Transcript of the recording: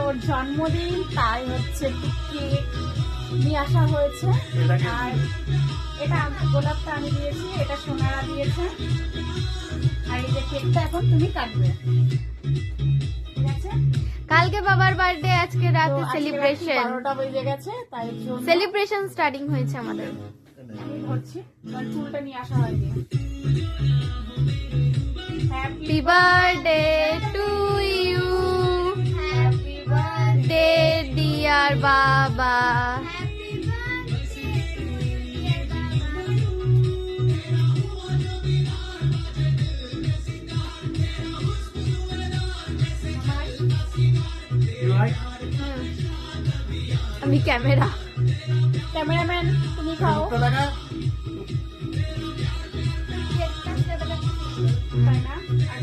ওর জন্মদিন, তাই হচ্ছে কেক নিয়ে আসা হয়েছে। আর এটা গোলাপটা আমি দিয়েছি, এটা সোনারা দিয়েছে। আর এই যে কেকটা এখন তুমি কাটবে, ঠিক আছে? কালকে বাবার বার্থডে, আজকে রাতে তো আজকে রাত্রি সেলিব্রেশন 12টা বেজে গেছে, তাই জন্য সেলিব্রেশন স্টার্টিং হয়েছে আমাদের। আমি ধরছি, কারণ চুলটা নিয়ে আসা হয়নি। Happy birthday to you, happy birthday day dear বাবা। আমি ক্যামেরা। ক্যামেরাম্যান তুমি খাও। তাই না? আর